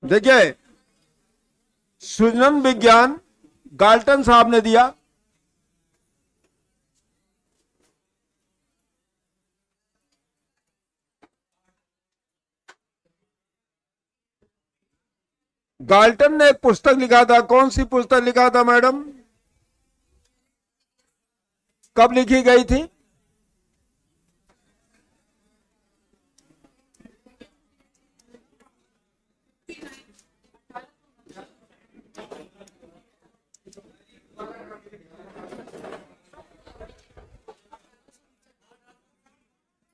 देखिए, सृजन विज्ञान गाल्टन साहब ने दिया। गाल्टन ने एक पुस्तक लिखा था। कौन सी पुस्तक लिखा था मैडम? कब लिखी गई थी?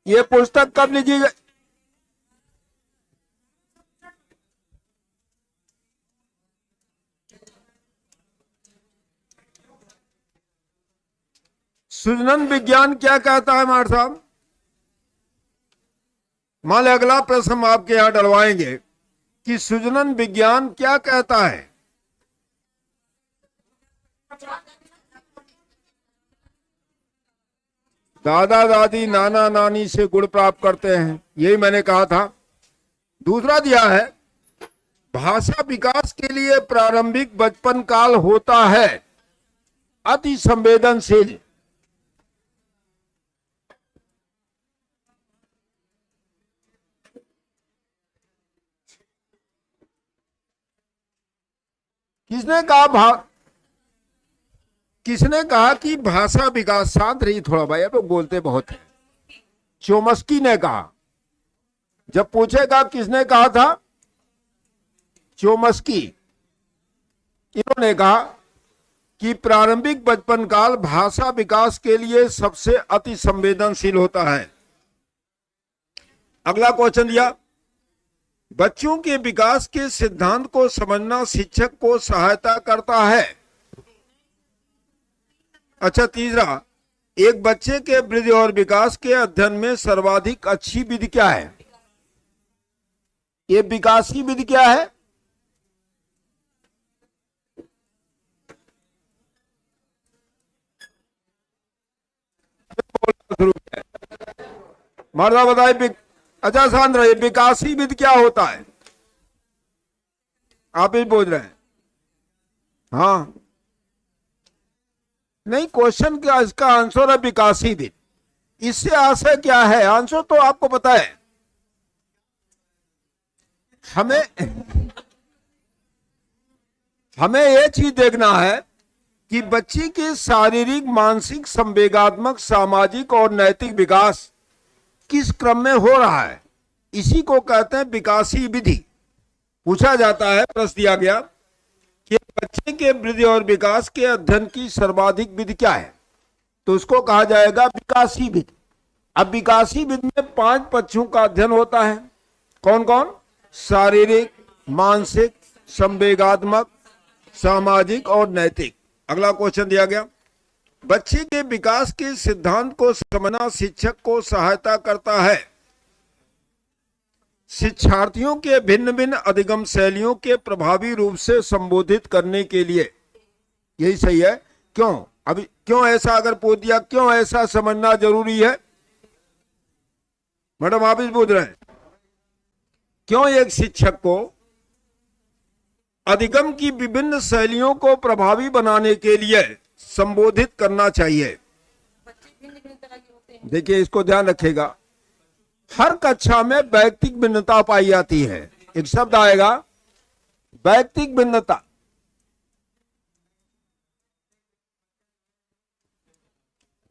ये पुस्तक कब लिखी गई? सृजन विज्ञान क्या कहता है मार साहब? मान लो अगला प्रश्न हम आपके यहां डलवाएंगे कि सृजन विज्ञान क्या कहता है। दादा दादी नाना नानी से गुण प्राप्त करते हैं, यही मैंने कहा था। दूसरा दिया है, भाषा विकास के लिए प्रारंभिक बचपन काल होता है अति संवेदनशील। किसने कहा कि भाषा विकास? शांत रही थोड़ा भाई, अब बोलते बहुत है। चोम्स्की ने कहा। जब पूछेगा किसने कहा था, चोम्स्की, इन्होंने कहा कि प्रारंभिक बचपन काल भाषा विकास के लिए सबसे अति संवेदनशील होता है। अगला क्वेश्चन दिया, बच्चों के विकास के सिद्धांत को समझना शिक्षक को सहायता करता है। अच्छा, तीसरा, एक बच्चे के वृद्धि और विकास के अध्ययन में सर्वाधिक अच्छी विधि क्या है? ये विकास की विधि क्या है? मर्दा बताइए। अच्छा सांद्रा, ये विकासी विधि क्या होता है? आप ही बोल रहे हैं। हाँ, नहीं, क्वेश्चन क्या, इसका आंसर है विकासी विधि। इससे आशय क्या है? आंसर तो आपको पता है। हमें यह चीज देखना है कि बच्चे के शारीरिक, मानसिक, संवेगात्मक, सामाजिक और नैतिक विकास किस क्रम में हो रहा है। इसी को कहते हैं विकासी विधि। पूछा जाता है, प्रश्न दिया गया कि बच्चे के वृद्धि और विकास के अध्ययन की सर्वाधिक विधि क्या है, तो उसको कहा जाएगा विकासी विधि। अब विकासी विधि में 5 पक्षों का अध्ययन होता है। कौन कौन? शारीरिक, मानसिक, संवेगात्मक, सामाजिक और नैतिक। अगला क्वेश्चन दिया गया, बच्चे के विकास के सिद्धांत को समझना शिक्षक को सहायता करता है। शिक्षार्थियों के भिन्न भिन्न अधिगम शैलियों के प्रभावी रूप से संबोधित करने के लिए। यही सही है। क्यों? अभी क्यों ऐसा अगर पूछ दिया, क्यों ऐसा समझना जरूरी है? मैडम आप ही पूछ रहे हैं, क्यों एक शिक्षक को अधिगम की विभिन्न शैलियों को प्रभावी बनाने के लिए संबोधित करना चाहिए? देखिए, इसको ध्यान रखिएगा। हर कक्षा में वैयक्तिक भिन्नता पाई जाती है। एक शब्द आएगा, वैयक्तिक भिन्नता।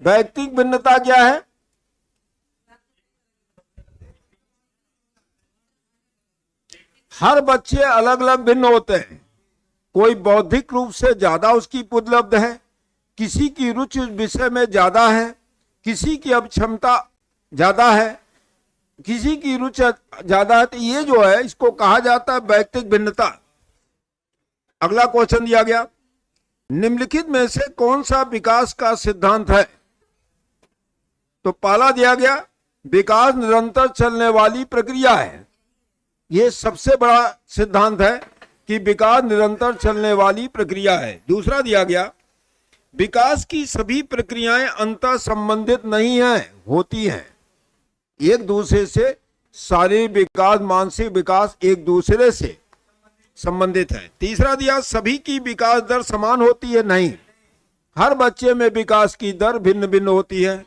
वैयक्तिक भिन्नता क्या है? हर बच्चे अलग अलग भिन्न होते हैं। कोई बौद्धिक रूप से ज्यादा उसकी उपलब्ध है, किसी की रुचि उस विषय में ज्यादा है, किसी की अब क्षमता ज्यादा है, किसी की रुचि ज्यादा है। तो ये जो है, इसको कहा जाता है वैयक्तिक भिन्नता। अगला क्वेश्चन दिया गया, निम्नलिखित में से कौन सा विकास का सिद्धांत है? तो पहला दिया गया, विकास निरंतर चलने वाली प्रक्रिया है। यह सबसे बड़ा सिद्धांत है कि विकास निरंतर चलने वाली प्रक्रिया है। दूसरा दिया गया, विकास की सभी प्रक्रियाएं अंतः संबंधित नहीं हैं, होती हैं एक दूसरे से। शारीरिक विकास, मानसिक विकास एक दूसरे से संबंधित है। तीसरा दिया सभी की विकास दर समान होती है, नहीं, हर बच्चे में विकास की दर भिन्न भिन्न होती है।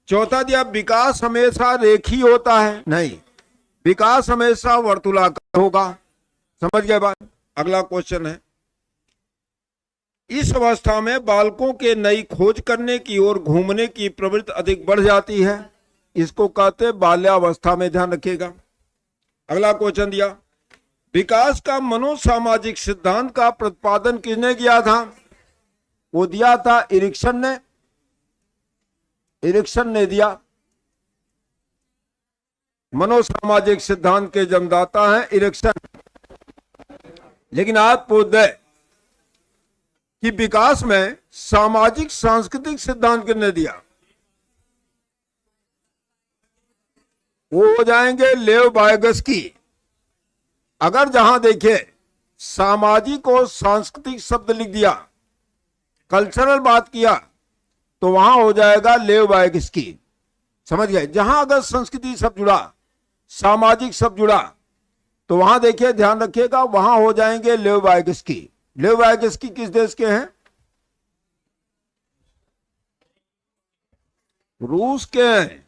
चौथा दिया विकास हमेशा रेखीय होता है, नहीं, विकास हमेशा वर्तुलाकार होगा। समझ गए बात। अगला क्वेश्चन है, इस अवस्था में बालकों के नई खोज करने की ओर घूमने की प्रवृत्ति अधिक बढ़ जाती है, इसको कहते हैं बाल्यावस्था में, ध्यान रखिएगा। अगला क्वेश्चन दिया, विकास का मनोसामाजिक सिद्धांत का प्रतिपादन किसने किया था? वो दिया था इरिक्सन ने दिया। मनोसामाजिक सिद्धांत के जन्मदाता हैं इरिक्सन। लेकिन आज पूछ दे कि विकास में सामाजिक सांस्कृतिक सिद्धांत किसने दिया? वो हो जाएंगे लेव वायगस्की। अगर जहां देखे सामाजिक और सांस्कृतिक शब्द लिख दिया, कल्चरल बात किया, तो वहां हो जाएगा लेव वायगस्की। समझ गए। जहां अगर संस्कृति शब्द जुड़ा, सामाजिक शब्द जुड़ा, तो वहां देखिए, ध्यान रखिएगा, वहां हो जाएंगे लेव वायगस्की। लेव वायगस्की किस देश के हैं? रूस के हैं।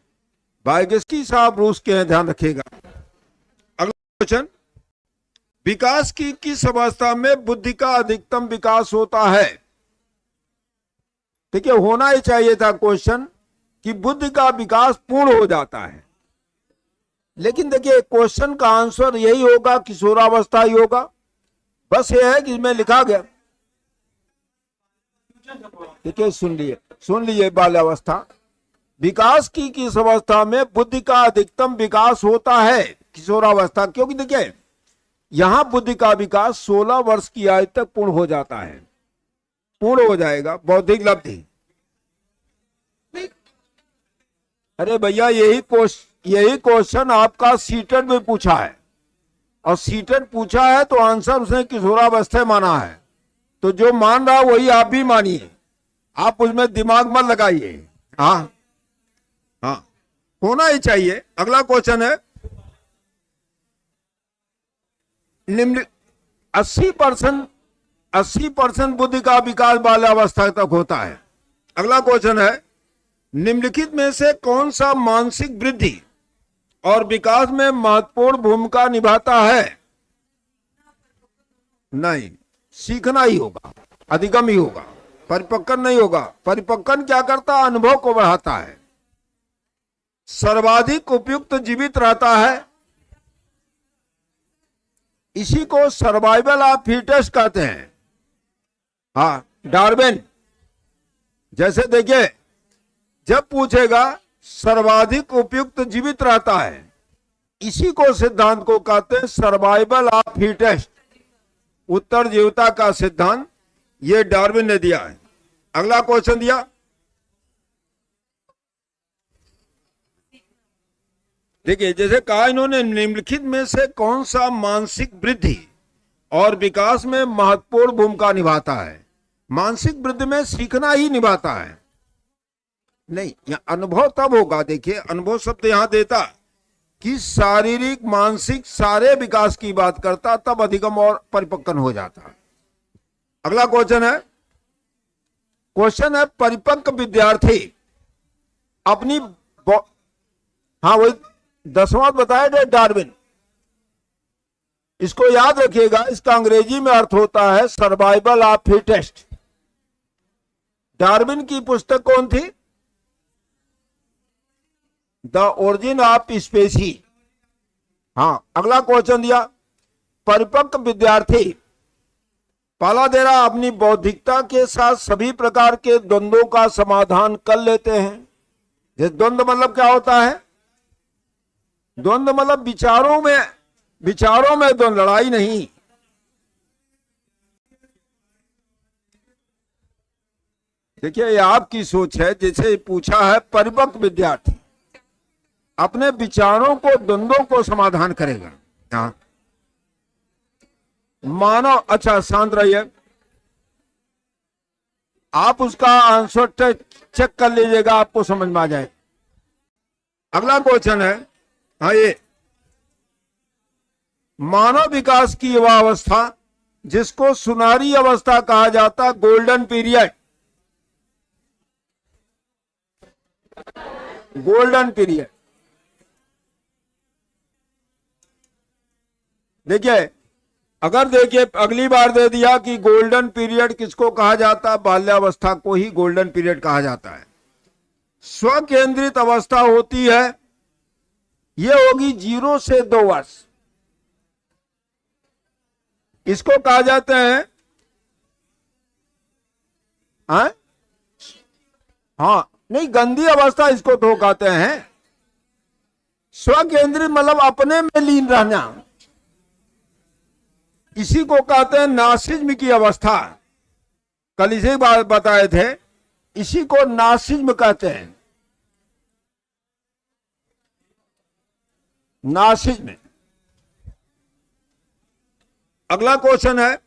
वायगस्की साहब रूस के हैं, ध्यान रखिएगा। अगला क्वेश्चन, विकास की किस अवस्था में बुद्धि का अधिकतम विकास होता है? देखिए, होना ही चाहिए था क्वेश्चन कि बुद्धि का विकास पूर्ण हो जाता है, लेकिन देखिए क्वेश्चन का आंसर यही होगा, किशोरावस्था ही होगा। बस ये है कि इसमें लिखा गया, देखिए सुन लीजिए बाल्यावस्था। विकास की किस अवस्था में बुद्धि का अधिकतम विकास होता है? किशोरावस्था। क्योंकि देखिए यहां बुद्धि का विकास 16 वर्ष की आयु तक पूर्ण हो जाता है, पूर्ण हो जाएगा बौद्धिक लब्धि। अरे भैया, यही क्वेश्चन आपका सीटेट में पूछा है, और सीटेट पूछा है तो आंसर उसने किशोरावस्था माना है, तो जो मान रहा वही आप भी मानिए, आप उसमें दिमाग मत लगाइए। हाँ, होना ही चाहिए। अगला क्वेश्चन है, निम्न 80% बुद्धि का विकास बाल्यावस्था तक होता है। अगला क्वेश्चन है, निम्नलिखित में से कौन सा मानसिक वृद्धि और विकास में महत्वपूर्ण भूमिका निभाता है? नहीं, सीखना ही होगा, अधिगम ही होगा, परिपक्वन नहीं होगा। परिपक्वन क्या करता है? अनुभव को बढ़ाता है। सर्वाधिक उपयुक्त जीवित रहता है, इसी को सर्वाइवल ऑफ फिटेस्ट कहते हैं। हाँ, डार्विन। जैसे देखिए, जब पूछेगा सर्वाधिक उपयुक्त जीवित रहता है, इसी को सिद्धांत को कहते हैं सर्वाइवल ऑफ फिटेस्ट, उत्तरजीविता का सिद्धांत। ये डार्विन ने दिया है। अगला क्वेश्चन दिया, देखिए जैसे कहा इन्होंने, निम्नलिखित में से कौन सा मानसिक वृद्धि और विकास में महत्वपूर्ण भूमिका निभाता है? मानसिक वृद्धि में सीखना ही निभाता है, नहीं, यह अनुभव तब होगा। देखिए अनुभव शब्द यहां देता कि शारीरिक मानसिक सारे विकास की बात करता, तब अधिगम और परिपक्वन हो जाता। अगला क्वेश्चन है परिपक्व विद्यार्थी अपनी हाँ, वही 10वां बताया डार्विन। इसको याद रखिएगा, इसका अंग्रेजी में अर्थ होता है सर्वाइवल ऑफ फिटेस्ट। डार्विन की पुस्तक कौन थी? The origin of species. हाँ, अगला क्वेश्चन दिया, परिपक्व विद्यार्थी पहला दे रहा, अपनी बौद्धिकता के साथ सभी प्रकार के द्वंद्वों का समाधान कर लेते हैं। ये द्वंद्व मतलब क्या होता है? द्वंद्व मतलब विचारों में द्वंद्व, लड़ाई नहीं। देखिए ये आपकी सोच है। जैसे पूछा है परिपक्व विद्यार्थी अपने विचारों को, द्वंद्वों को समाधान करेगा। हाँ, मानव, अच्छा शांत रहिए, आप उसका आंसर चेक कर लीजिएगा, आपको समझ में आ जाए। अगला क्वेश्चन है, हाँ, ये मानव विकास की युवा अवस्था जिसको सुनहरी अवस्था कहा जाता, गोल्डन पीरियड, गोल्डन पीरियड। देखिए, अगर देखिए अगली बार दे दिया कि गोल्डन पीरियड किसको कहा जाता, बाल्यावस्था को ही गोल्डन पीरियड कहा जाता है। स्व केंद्रित अवस्था होती है, यह होगी 0 से 2 वर्ष। इसको कहा जाते हैं हाँ नहीं, गंदी अवस्था इसको तो कहते हैं। स्व केंद्रित मतलब अपने में लीन रहना, इसी को कहते हैं नासिज्म की अवस्था। कल इसे बात बताए थे, इसी को नासिज्म कहते हैं, नासिज्म। अगला क्वेश्चन है,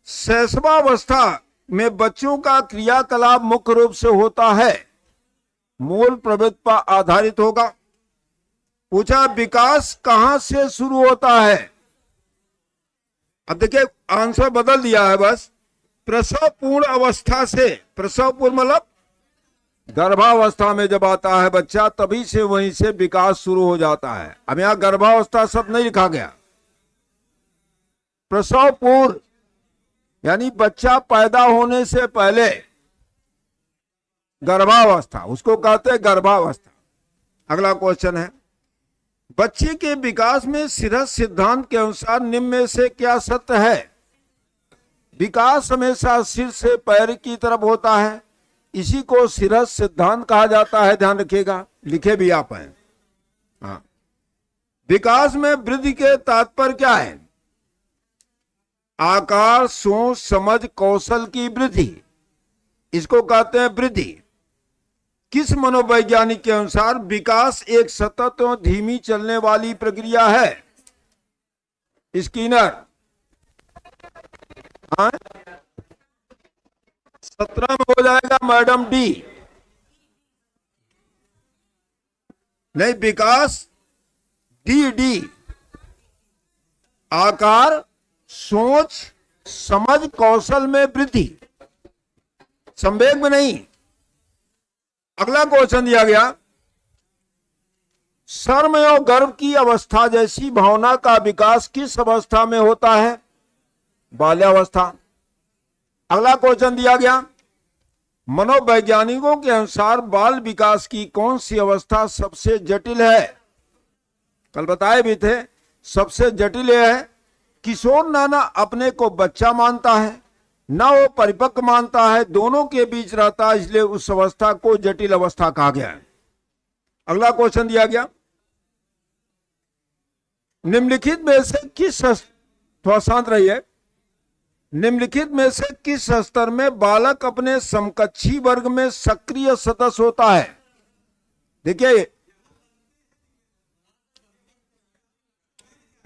शैशवावस्था में बच्चों का क्रियाकलाप मुख्य रूप से होता है, मूल प्रवृत्ति पर आधारित होगा। पूछा विकास कहां से शुरू होता है। अब देखिए आंसर बदल दिया है बस, प्रसव पूर्ण अवस्था से। प्रसव पूर्ण मतलब गर्भावस्था में जब आता है बच्चा, तभी से वहीं से विकास शुरू हो जाता है। अब यहां गर्भावस्था शब्द नहीं लिखा गया, प्रसव पूर्व यानी बच्चा पैदा होने से पहले गर्भावस्था, उसको कहते हैं गर्भावस्था। अगला क्वेश्चन है, बच्चे के विकास में सिरस सिद्धांत के अनुसार निम्न में से क्या सत्य है। विकास हमेशा सिर से पैर की तरफ होता है, इसी को सिरस सिद्धांत कहा जाता है, ध्यान रखिएगा, लिखे भी आप हैं। हाँ, विकास में वृद्धि के तात्पर्य क्या है। आकार, सोच, समझ, कौशल की वृद्धि, इसको कहते हैं वृद्धि। किस मनोवैज्ञानिक के अनुसार विकास एक सतत और धीमी चलने वाली प्रक्रिया है। स्किनर। हाँ 17 में हो जाएगा मैडम डी। नहीं, विकास डी। आकार, सोच, समझ, कौशल में वृद्धि, संवेग में नहीं। अगला क्वेश्चन दिया गया, शर्म और गर्व की अवस्था जैसी भावना का विकास किस अवस्था में होता है। बाल्यावस्था। अगला क्वेश्चन दिया गया, मनोवैज्ञानिकों के अनुसार बाल विकास की कौन सी अवस्था सबसे जटिल है। कल बताए भी थे, सबसे जटिल यह है, किशोर नाना अपने को बच्चा मानता है, ना वो परिपक्व मानता है, दोनों के बीच रहता है, इसलिए उस अवस्था को जटिल अवस्था कहा गया है। अगला क्वेश्चन दिया गया, निम्नलिखित में से किस, थोड़ा शांत रहिए, निम्नलिखित में से किस स्तर में बालक अपने समकक्षी वर्ग में सक्रिय सदस्य होता है। देखिए,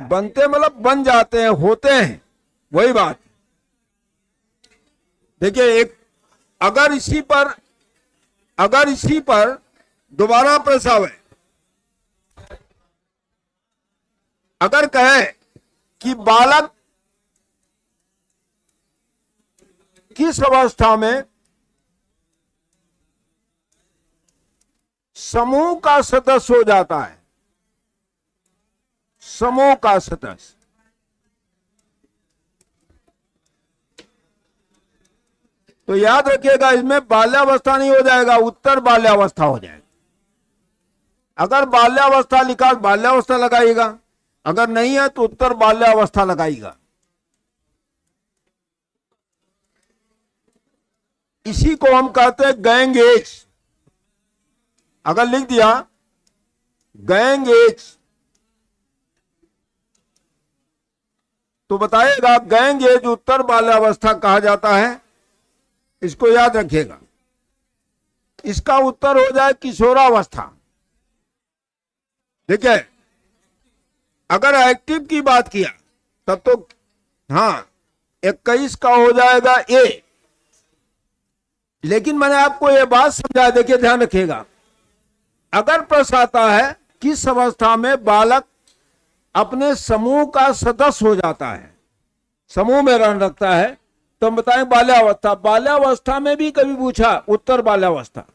बनते मतलब बन जाते हैं, होते हैं, वही बात। देखिए, एक अगर इसी पर दोबारा प्रश्न है, अगर कहे कि बालक किस अवस्था में समूह का सदस्य हो जाता है, समूह का सदस्य, तो याद रखिएगा इसमें बाल्यावस्था नहीं हो जाएगा, उत्तर बाल्यावस्था हो जाएगा। अगर बाल्यावस्था लिखा बाल्यावस्था लगाइएगा, अगर नहीं है तो उत्तर बाल्यावस्था लगाइएगा। इसी को हम कहते हैं गैंग एज। अगर लिख दिया गैंग एज तो बताइएगा गैंग एज उत्तर बाल्यावस्था कहा जाता है, इसको याद रखिएगा। इसका उत्तर हो जाए किशोरावस्था। देखिए, अगर एक्टिव की बात किया तब तो हाँ 21 का हो जाएगा ए, लेकिन मैंने आपको यह बात समझाया, देखिए ध्यान रखिएगा। अगर प्रश्न आता है किस अवस्था में बालक अपने समूह का सदस्य हो जाता है, समूह में रण रखता है, तो हम बताएं बाल्यावस्था। बाल्यावस्था में भी कभी पूछा उत्तर बाल्यावस्था,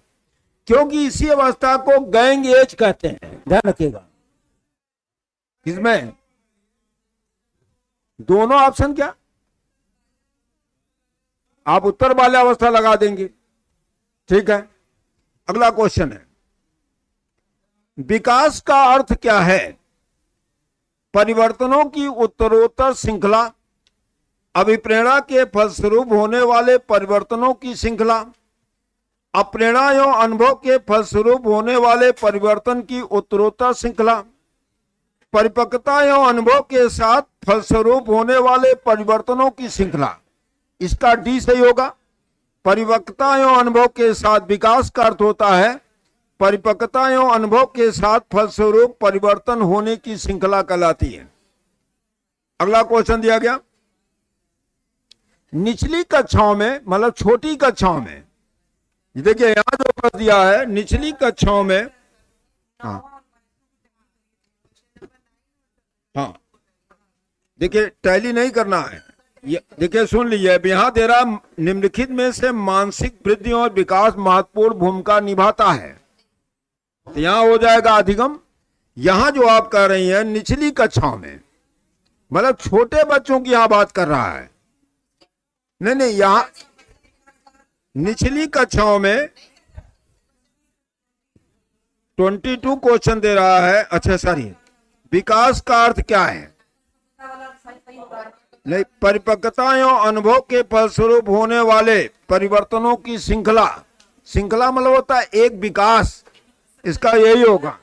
क्योंकि इसी अवस्था को गैंग एज कहते हैं, ध्यान रखिएगा। इसमें दोनों ऑप्शन क्या, आप उत्तर बाल्यावस्था लगा देंगे, ठीक है। अगला क्वेश्चन है, विकास का अर्थ क्या है? परिवर्तनों की उत्तरोत्तर श्रृंखला, अभिप्रेरणा के फलस्वरूप होने वाले परिवर्तनों की श्रृंखला, अप्रेरणा एवं अनुभव के फलस्वरूप होने वाले परिवर्तन की उत्तरोत्तर श्रृंखला, परिपक्वता एवं अनुभव के साथ फलस्वरूप होने वाले परिवर्तनों की श्रृंखला। इसका डी सही होगा। परिपक्वता एवं अनुभव के साथ विकास का अर्थ होता है परिपक्वता एवं अनुभव के साथ फलस्वरूप परिवर्तन होने की श्रृंखला कहलाती है। अगला क्वेश्चन दिया गया, निचली कक्षाओं में, मतलब छोटी कक्षाओं में, देखिए यहां जो प्रश्न दिया है निचली कक्षाओं में, हाँ देखिए टैली नहीं करना है, देखिए सुन लीजिए, अब यहां दे रहा निम्नलिखित में से मानसिक वृद्धि और विकास महत्वपूर्ण भूमिका निभाता है, तो यहां हो जाएगा अधिगम। यहां जो आप कह रही हैं निचली कक्षाओं में, मतलब छोटे बच्चों की यहां बात कर रहा है, नहीं यहां निचली कक्षाओं में 22 क्वेश्चन दे रहा है। अच्छा सॉरी, विकास का अर्थ क्या है? नहीं, परिपक्वता एवं अनुभव के फलस्वरूप होने वाले परिवर्तनों की श्रृंखला। श्रृंखला मतलब होता है एक विकास, इसका यही होगा,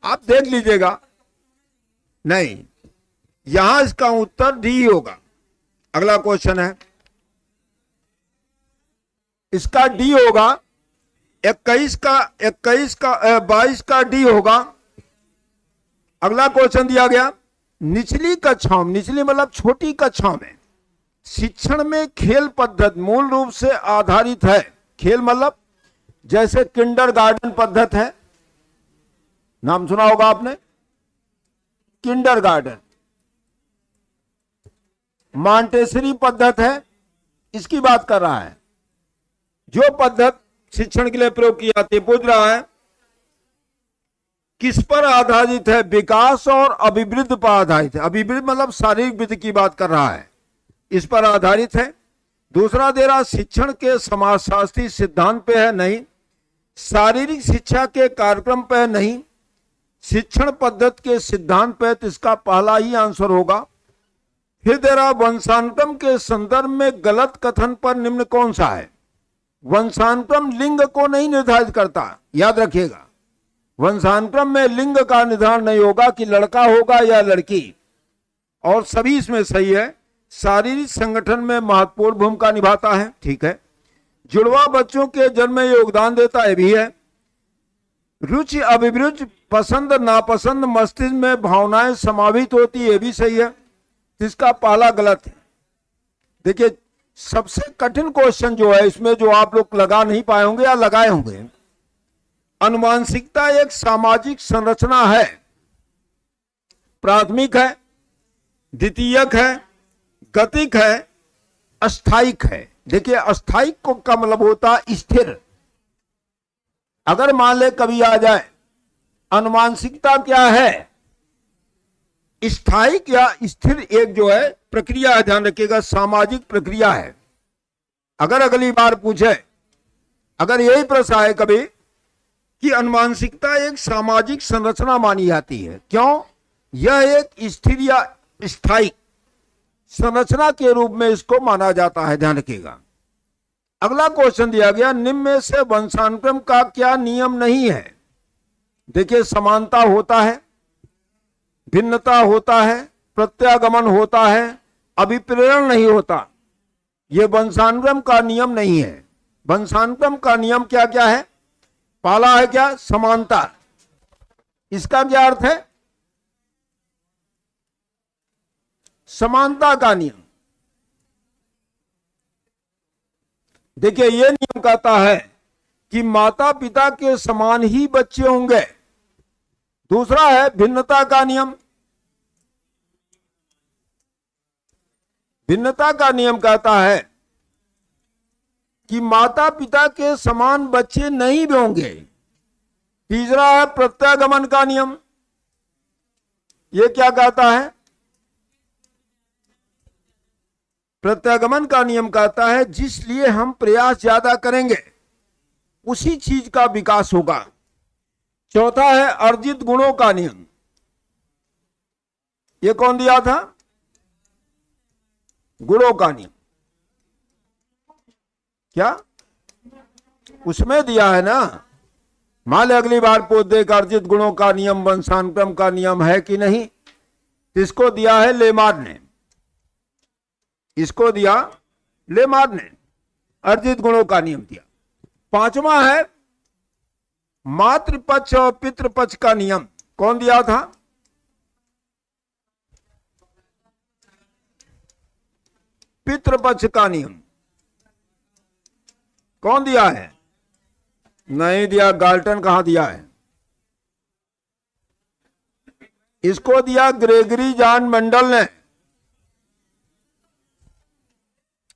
आप देख लीजिएगा। नहीं, यहां इसका उत्तर डी होगा। अगला क्वेश्चन है, इसका डी होगा। 22 का डी होगा। अगला क्वेश्चन दिया गया, निचली कक्षाओं, निचली मतलब छोटी कक्षाओं में शिक्षण में खेल पद्धति मूल रूप से आधारित है। खेल मतलब जैसे किंडरगार्टन पद्धति है, नाम सुना होगा आपने, किंडरगार्टन। मॉन्टेसरी पद्धति है, इसकी बात कर रहा है। जो पद्धति शिक्षण के लिए प्रयोग की जाती है, पूछ रहा है किस पर आधारित है? विकास और अभिवृद्धि पर आधारित है। अभिवृद्धि मतलब शारीरिक वृद्धि की बात कर रहा है, इस पर आधारित है। दूसरा दे रहा शिक्षण के समाजशास्त्री सिद्धांत पे है, नहीं। शारीरिक शिक्षा के कार्यक्रम पे नहीं, शिक्षण पद्धति के सिद्धांत पे, तो इसका पहला ही आंसर होगा। फिर दे रहा वंशानुक्रम के संदर्भ में गलत कथन पर निम्न कौन सा है? वंशानुक्रम लिंग को नहीं निर्धारित करता, याद रखिएगा। वंशानुक्रम में लिंग का निर्धारण नहीं होगा कि लड़का होगा या लड़की, और सभी इसमें सही है। शारीरिक संगठन में महत्वपूर्ण भूमिका निभाता है, ठीक है। जुड़वा बच्चों के जन्म में योगदान देता है, भी है। रुचि अभिरुचि, पसंद नापसंद, मस्तिष्क में भावनाएं समावित होती है, भी सही है। इसका पहला गलत है। देखिए सबसे कठिन क्वेश्चन जो है इसमें, जो आप लोग लगा नहीं पाए होंगे या लगाए होंगे, अनुवांशिकता एक सामाजिक संरचना है। प्राथमिक है, द्वितीयक है, गतिक है, अस्थायिक है। देखिए अस्थायिक को का मतलब होता है स्थिर। अगर मान ले कभी आ जाए, अनुवांशिकता क्या है? स्थायिक या स्थिर एक जो है प्रक्रिया है, ध्यान रखिएगा, सामाजिक प्रक्रिया है। अगर अगली बार पूछे, अगर यही प्रश्न आए कभी कि अनुवांशिकता एक सामाजिक संरचना मानी जाती है, क्यों? यह एक स्थिर या स्थायी संरचना के रूप में इसको माना जाता है, ध्यान रखिएगा। अगला क्वेश्चन दिया गया, निम्न में से वंशानुक्रम का क्या नियम नहीं है? देखिए समानता होता है, भिन्नता होता है, प्रत्यागमन होता है, अभिप्रेरण नहीं होता। यह वंशानुक्रम का नियम नहीं है। वंशानुक्रम का नियम क्या क्या है? पहला है क्या? समानता। इसका क्या अर्थ है? समानता का नियम। देखिए यह नियम कहता है कि माता पिता के समान ही बच्चे होंगे। दूसरा है भिन्नता का नियम। भिन्नता का नियम कहता है कि माता पिता के समान बच्चे नहीं भी होंगे। तीसरा है प्रत्यागमन का नियम। ये क्या कहता है? प्रत्यागमन का नियम कहता है जिस लिए हम प्रयास ज्यादा करेंगे उसी चीज का विकास होगा। चौथा है अर्जित गुणों का नियम। ये कौन दिया था? गुणों का नियम। क्या उसमें दिया है ना? मान ले अगली बार पूछ दे अर्जित गुणों का नियम वंशानुक्रम का नियम है कि नहीं। इसको दिया है लेमार्ड ने, इसको दिया लेमार्ड ने, अर्जित गुणों का नियम दिया। पांचवा है मातृपक्ष और पितृपक्ष का नियम। कौन दिया था? पितृपक्ष का नियम कौन दिया है? नहीं दिया। गाल्टन कहां दिया है? इसको दिया ग्रेगरी जॉन मेंडल ने।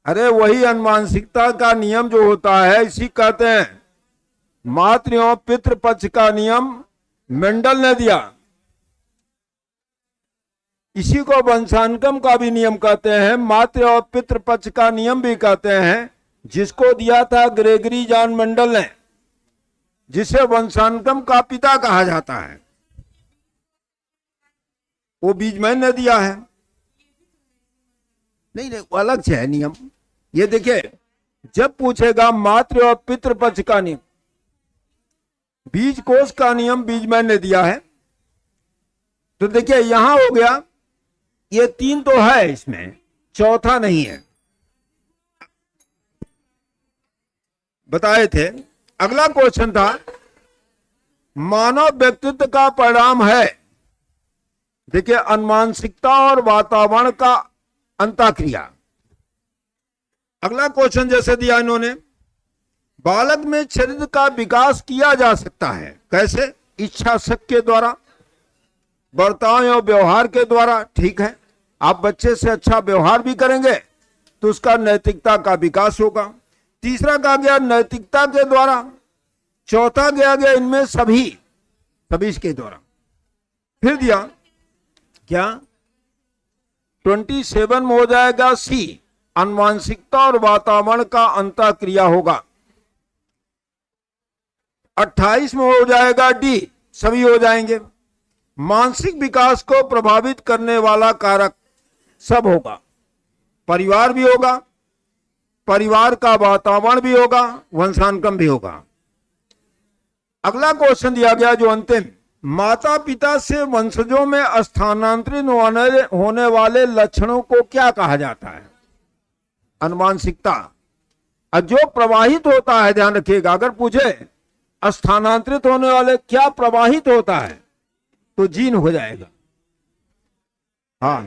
अरे वही अनुवांशिकता का नियम जो होता है इसी कहते हैं मातृ और पितृ पक्ष का नियम मेंडल ने दिया। इसी को वंशानुक्रम का भी नियम कहते हैं, मातृ और पितृ पक्ष का नियम भी कहते हैं, जिसको दिया था ग्रेगरी जॉन मेंडल ने, जिसे वंशानुक्रम का पिता कहा जाता है। वो बीजमैन ने दिया है। नहीं नहीं, वो अलग से है नियम। ये देखिए, जब पूछेगा मातृ और पितृ पक्ष का नियम, बीज कोष का नियम बीजमैन ने दिया है। तो देखिए यहां हो गया, ये तीन तो है इसमें, चौथा नहीं है, बताए थे। अगला क्वेश्चन था मानव व्यक्तित्व का परिणाम है, देखिए, अनुवांशिकता और वातावरण का अंतःक्रिया। अगला क्वेश्चन जैसे दिया इन्होंने, बालक में शरीर का विकास किया जा सकता है कैसे? इच्छा शक्ति के द्वारा, बर्ताव और व्यवहार के द्वारा। ठीक है, आप बच्चे से अच्छा व्यवहार भी करेंगे तो उसका नैतिकता का विकास होगा। तीसरा कहा गया नैतिकता के द्वारा। चौथा गया इनमें सभी इसके द्वारा। फिर दिया क्या 27 में हो जाएगा सी, अनुवांशिकता और वातावरण का अंतःक्रिया होगा। 28 में हो जाएगा डी, सभी हो जाएंगे। मानसिक विकास को प्रभावित करने वाला कारक सब होगा, परिवार भी होगा, परिवार का वातावरण भी होगा, वंशानुक्रम भी होगा। अगला क्वेश्चन दिया गया जो अंतिम, माता पिता से वंशजों में स्थानांतरित होने वाले लक्षणों को क्या कहा जाता है? अनुवांशिकता। और जो प्रवाहित होता है, ध्यान रखिएगा, अगर पूछे स्थानांतरित होने वाले क्या प्रवाहित होता है तो जीन हो जाएगा। हाँ,